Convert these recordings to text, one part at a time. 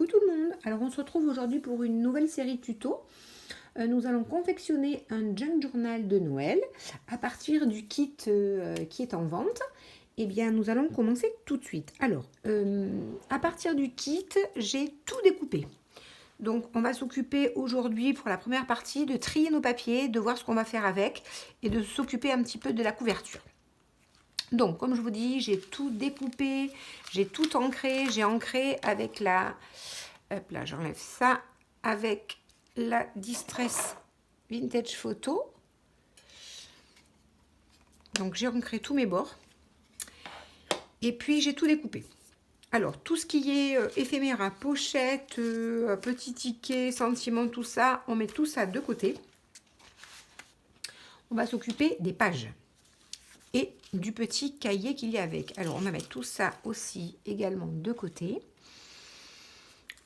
Coucou tout le monde. Alors on se retrouve aujourd'hui pour une nouvelle série tuto. Nous allons confectionner un junk journal de Noël à partir du kit qui est en vente. Eh bien nous allons commencer tout de suite. Alors à partir du kit, j'ai tout découpé. Donc on va s'occuper aujourd'hui pour la première partie de trier nos papiers, de voir ce qu'on va faire avec et de s'occuper un petit peu de la couverture. Donc, comme je vous dis, j'ai tout découpé, j'ai tout ancré. J'ai ancré avec la... Hop là, j'enlève ça. Avec la Distress Vintage Photo. Donc, j'ai ancré tous mes bords. Et puis, j'ai tout découpé. Alors, tout ce qui est éphémère à pochette, petit ticket, sentiment, tout ça, on met tout ça de côté. On va s'occuper des pages et du petit cahier qu'il y a avec. Alors, on va mettre tout ça aussi également de côté.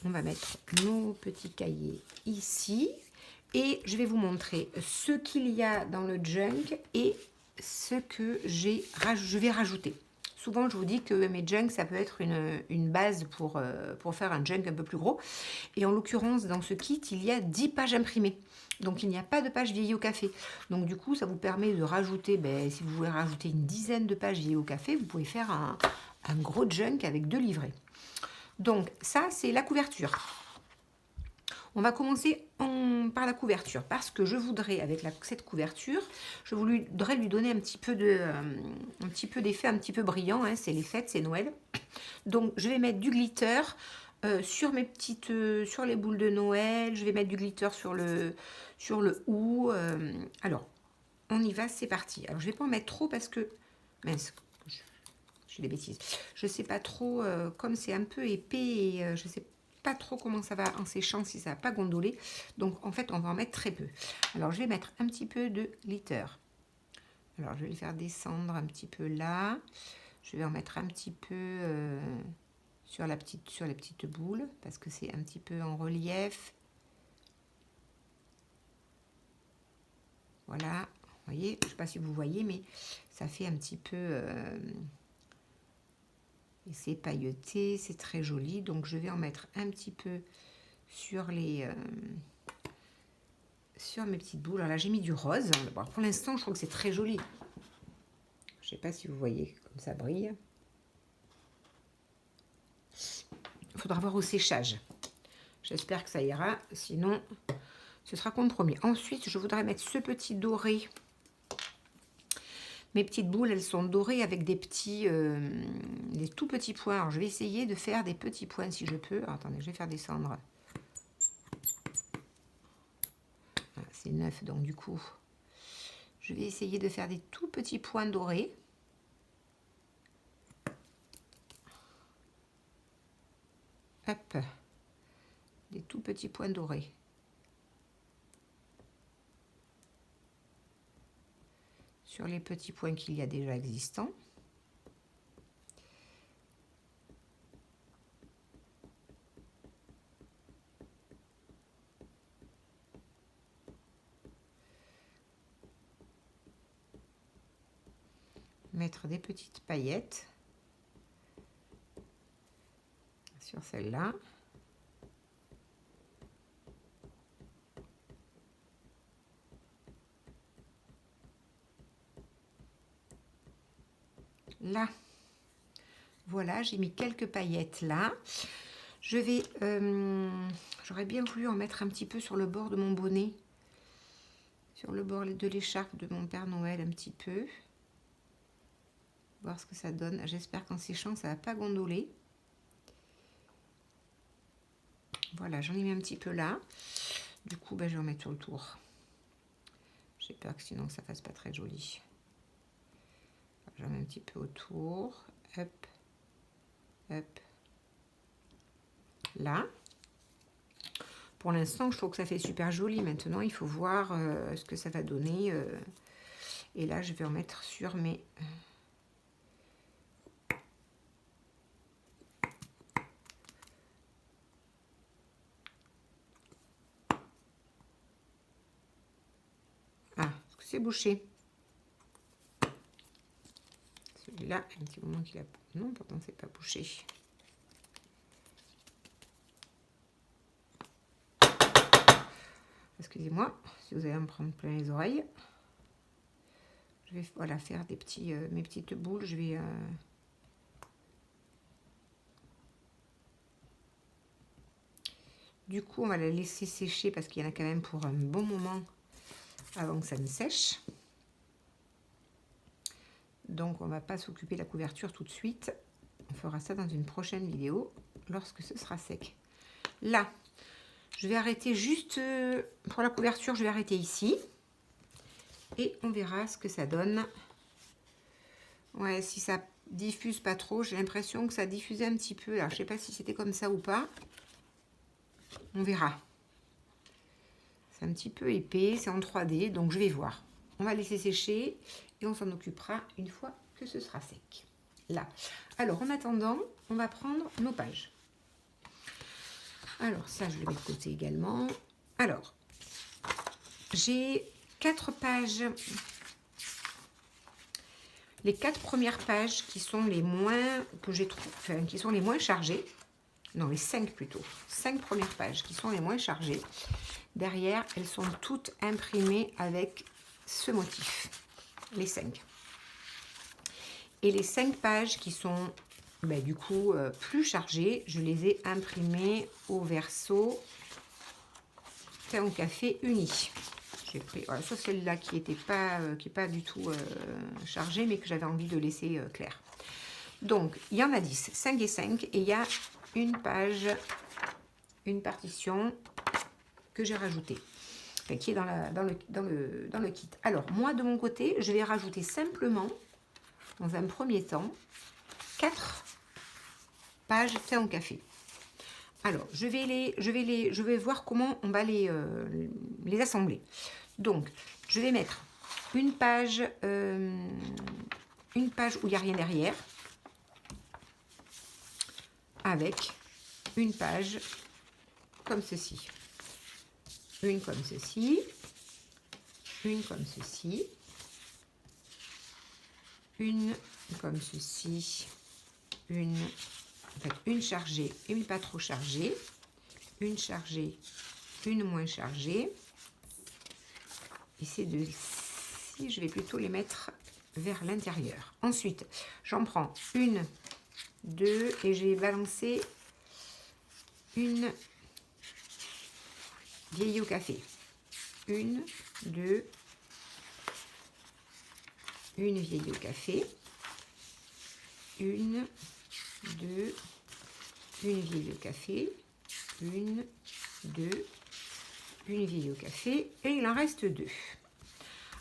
On va mettre nos petits cahiers ici. Et je vais vous montrer ce qu'il y a dans le junk et ce que je vais rajouter. Souvent, je vous dis que mes junks, ça peut être une base pour faire un junk un peu plus gros. Et en l'occurrence, dans ce kit, il y a 10 pages imprimées. Donc, il n'y a pas de pages vieillies au café. Donc, du coup, ça vous permet de rajouter, si vous voulez rajouter une dizaine de pages vieillies au café, vous pouvez faire un gros junk avec 2 livrets. Donc, ça, c'est la couverture. On va commencer par la couverture parce que je voudrais, avec cette couverture, je voudrais lui donner un petit peu d'effet un petit peu brillant. Hein, c'est les fêtes, c'est Noël. Donc, je vais mettre du glitter sur sur les boules de Noël. Je vais mettre du glitter sur le hou. Alors, on y va, c'est parti. Alors, je vais pas en mettre trop parce que... Mince, j'ai des bêtises. Je sais pas trop, comme c'est un peu épais et je sais pas trop comment ça va en séchant, si ça va pas gondoler. Donc en fait, on va en mettre très peu. Alors je vais mettre un petit peu de glitter. Alors je vais le faire descendre un petit peu là. Je vais en mettre un petit peu sur les petites boules parce que c'est un petit peu en relief. Voilà, vous voyez, je sais pas si vous voyez, mais ça fait un petit peu... et c'est pailleté, c'est très joli. Donc je vais en mettre un petit peu sur sur mes petites boules. Alors là, j'ai mis du rose. Bon, pour l'instant, je trouve que c'est très joli. Je ne sais pas si vous voyez comme ça brille. Il faudra voir au séchage. J'espère que ça ira. Sinon, ce sera compromis. Ensuite, je voudrais mettre ce petit doré. Mes petites boules, elles sont dorées avec des tout petits points. Alors, je vais essayer de faire des petits points si je peux. Alors, attendez, je vais faire descendre. Voilà, c'est 9, donc du coup, je vais essayer de faire des tout petits points dorés. Hop, des tout petits points dorés. Sur les petits points qu'il y a déjà existants. Mettre des petites paillettes sur celle-là. Là, voilà, j'ai mis quelques paillettes là. Je vais, j'aurais bien voulu en mettre un petit peu sur le bord de mon bonnet, sur le bord de l'écharpe de mon Père Noël, un petit peu. Voir ce que ça donne. J'espère qu'en séchant, ça va pas gondoler. Voilà, j'en ai mis un petit peu là. Du coup, je vais en mettre sur le tour. J'ai peur que sinon ça fasse pas très joli. J'en mets un petit peu autour. Hop, hop. Là. Pour l'instant, je trouve que ça fait super joli. Maintenant, il faut voir ce que ça va donner. Et là, je vais en mettre sur mes... Ah, est-ce que c'est bouché? Celui-là, un petit moment qu'il a... Non, pourtant, c'est pas bouché. excusez-moi, si vous allez me prendre plein les oreilles. Je vais voilà, faire des petits, mes petites boules. Je vais... Du coup, on va la laisser sécher parce qu'il y en a quand même pour un bon moment avant que ça ne sèche. Donc, on ne va pas s'occuper de la couverture tout de suite. On fera ça dans une prochaine vidéo lorsque ce sera sec. Là, je vais arrêter juste pour la couverture, je vais arrêter ici. Et on verra ce que ça donne. Ouais, si ça diffuse pas trop, j'ai l'impression que ça diffusait un petit peu. Alors, je sais pas si c'était comme ça ou pas. On verra. C'est un petit peu épais, c'est en 3D, donc je vais voir. On va laisser sécher et on s'en occupera une fois que ce sera sec. Là. Alors, en attendant, on va prendre nos pages. Alors, ça, je le mets de côté également. Alors, j'ai 4 pages. Les 4 premières pages qui sont les moins, que j'ai trouvé, enfin, qui sont les moins chargées. Non, les 5 plutôt. 5 premières pages qui sont les moins chargées. Derrière, elles sont toutes imprimées avec ce motif. Les 5. Et les 5 pages qui sont du coup plus chargées, je les ai imprimées au verso thé au café uni. J'ai pris voilà, ça, celle-là qui est pas du tout chargée, mais que j'avais envie de laisser claire. Donc, il y en a 10, 5 et 5, et il y a une page, une partition que j'ai rajoutée, enfin, qui est dans le kit. Alors, moi, de mon côté, je vais rajouter simplement, dans un premier temps, 4 pages thé au café. Alors, je vais voir comment on va les assembler. Donc, je vais mettre une page où il n'y a rien derrière, avec une page comme ceci. Une comme ceci, une comme ceci, une comme ceci, une chargée et une pas trop chargée, une chargée, une moins chargée. Et ces deux-ci, je vais plutôt les mettre vers l'intérieur. Ensuite, j'en prends une, deux, et je vais balancer une vieille au café. Une, deux, une vieille au café. Une, deux, une vieille au café. Une, deux, une vieille au café. Et il en reste 2.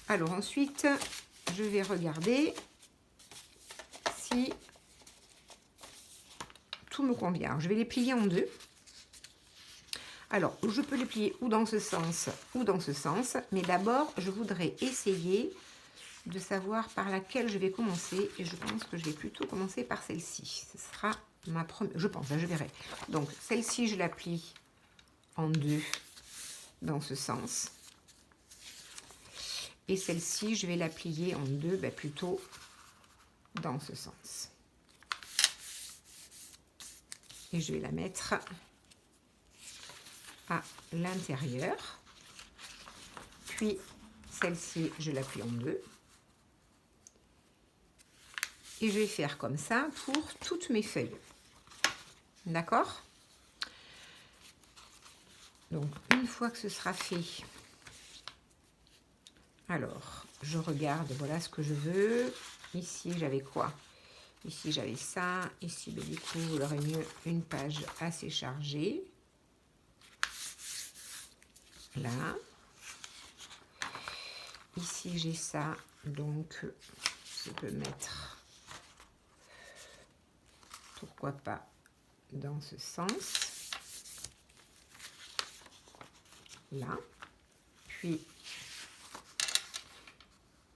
Alors ensuite, je vais regarder si tout me convient. Alors, je vais les plier en 2. Alors, je peux les plier ou dans ce sens ou dans ce sens. Mais d'abord, je voudrais essayer de savoir par laquelle je vais commencer. Et je pense que je vais plutôt commencer par celle-ci. Ce sera ma première... Je pense, là, je verrai. Donc, celle-ci, je la plie en 2 dans ce sens. Et celle-ci, je vais la plier en 2, plutôt dans ce sens. Et je vais la mettre à l'intérieur. Puis, celle-ci, je la plie en 2. Et je vais faire comme ça pour toutes mes feuilles. D'accord? Donc, une fois que ce sera fait, alors, je regarde, voilà ce que je veux. Ici, j'avais quoi? Ici, j'avais ça. Ici, du coup, il aurait mieux une page assez chargée. Là. Ici, j'ai ça. Donc, je peux mettre, pourquoi pas, dans ce sens. Là. Puis,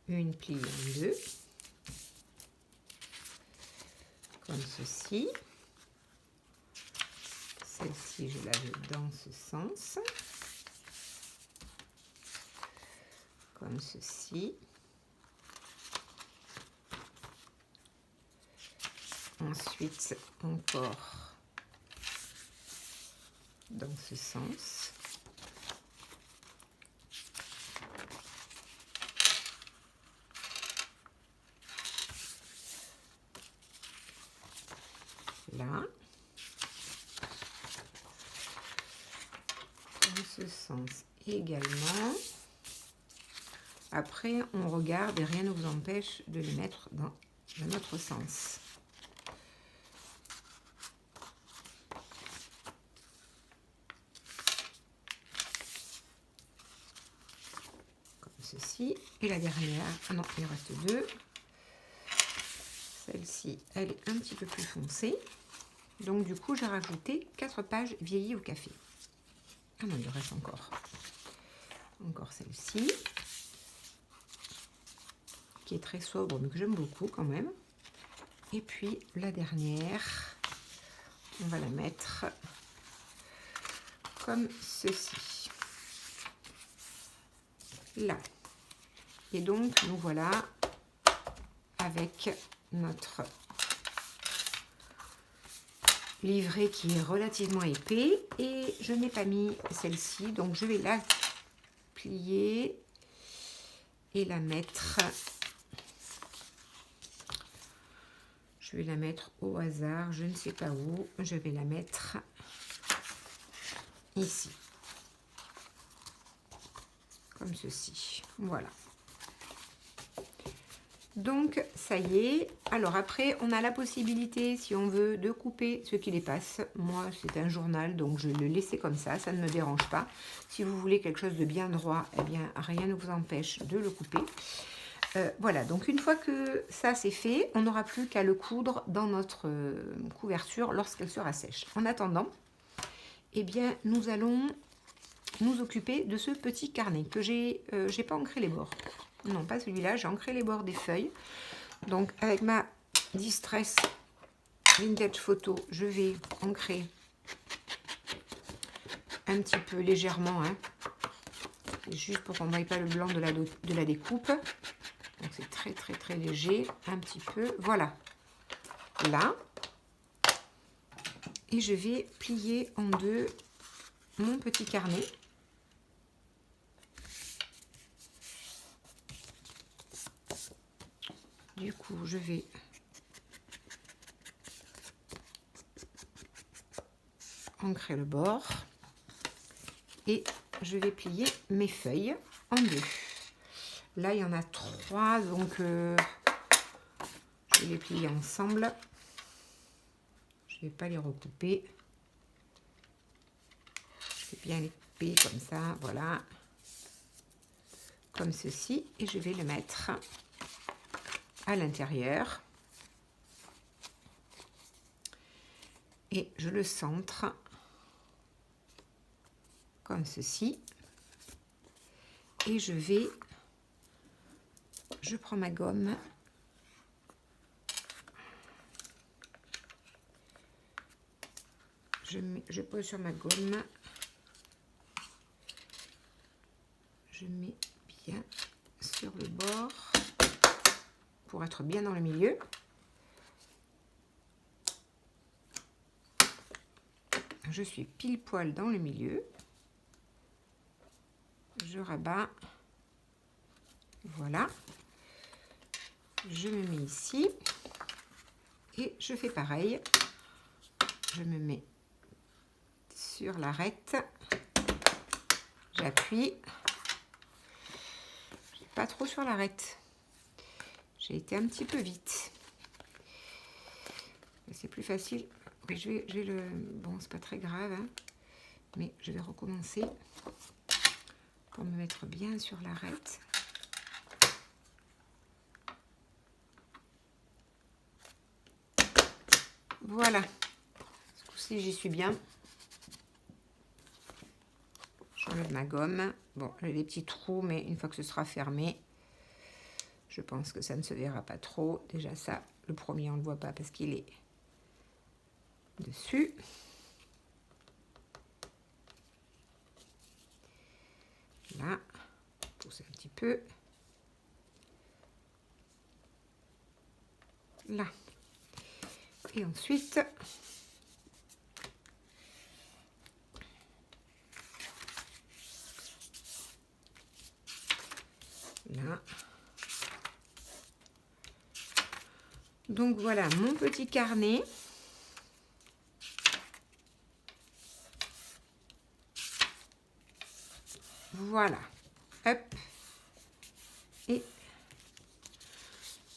une pliée en 2. Comme ceci. Celle-ci, je la veux dans ce sens. Comme ceci. Ensuite, encore dans ce sens. ce sens également. Après, on regarde et rien ne vous empêche de les mettre dans un autre sens. Comme ceci. Et la dernière, ah non, il en reste deux. Celle-ci, elle est un petit peu plus foncée. Donc du coup, j'ai rajouté 4 pages vieillies au café. Ah non, il reste encore. Encore celle-ci. Qui est très sobre, mais que j'aime beaucoup quand même. Et puis la dernière, on va la mettre comme ceci. Là. Et donc, nous voilà avec notre livret qui est relativement épais. Et je n'ai pas mis celle-ci, donc je vais la plier et la mettre... Je vais la mettre au hasard, je ne sais pas où. Je vais la mettre ici. Comme ceci. Voilà. Donc, ça y est. Alors après, on a la possibilité, si on veut, de couper ce qui dépasse. Moi, c'est un journal, donc je le laisse comme ça. Ça ne me dérange pas. Si vous voulez quelque chose de bien droit, eh bien, rien ne vous empêche de le couper. Voilà, donc une fois que ça c'est fait, on n'aura plus qu'à le coudre dans notre couverture lorsqu'elle sera sèche. En attendant, eh bien, nous allons nous occuper de ce petit carnet que j'ai pas ancré les bords. Non, pas celui-là, j'ai ancré les bords des feuilles. Donc avec ma Distress Vintage Photo, je vais ancrer un petit peu légèrement, hein, juste pour qu'on ne voie pas le blanc de la découpe. Donc c'est très très très léger, un petit peu, voilà, là. Et je vais plier en deux mon petit carnet. Du coup, je vais ancrer le bord et je vais plier mes feuilles en deux. Là, il y en a 3, donc je vais les plier ensemble. Je ne vais pas les recouper. Je vais bien les plier comme ça, voilà. Comme ceci. Et je vais le mettre à l'intérieur. Et je le centre comme ceci. Et je prends ma gomme. Je pose sur ma gomme. Je mets bien sur le bord pour être bien dans le milieu. Je suis pile poil dans le milieu. Je rabats. Voilà. Je me mets ici. Et je fais pareil. Je me mets sur l'arête. J'appuie. Pas trop sur l'arête. J'ai été un petit peu vite. C'est plus facile. Oui, je vais le... Bon, c'est pas très grave, hein, mais je vais recommencer pour me mettre bien sur l'arête. Voilà. Ce coup-ci, j'y suis bien. J'enlève ma gomme. Bon, j'ai des petits trous, mais une fois que ce sera fermé, je pense que ça ne se verra pas trop. Déjà ça, le premier, on ne le voit pas parce qu'il est dessus. Là, pousse un petit peu. Là. Et ensuite, là. Donc voilà mon petit carnet. Voilà. Hop. Et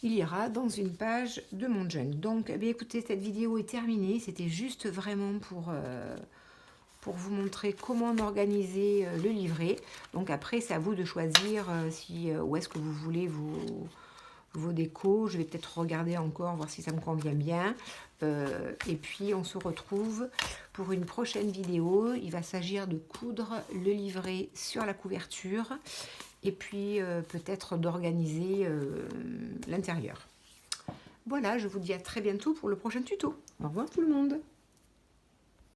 il ira dans une page de mon jeune. Donc, eh bien, écoutez, cette vidéo est terminée. C'était juste vraiment pour vous montrer comment organiser le livret. Donc après, c'est à vous de choisir où est-ce que vous voulez vos décos. Je vais peut-être regarder encore, voir si ça me convient bien. Et puis, on se retrouve pour une prochaine vidéo. Il va s'agir de coudre le livret sur la couverture. Et puis, peut-être d'organiser l'intérieur. Voilà, je vous dis à très bientôt pour le prochain tuto. Au revoir tout le monde.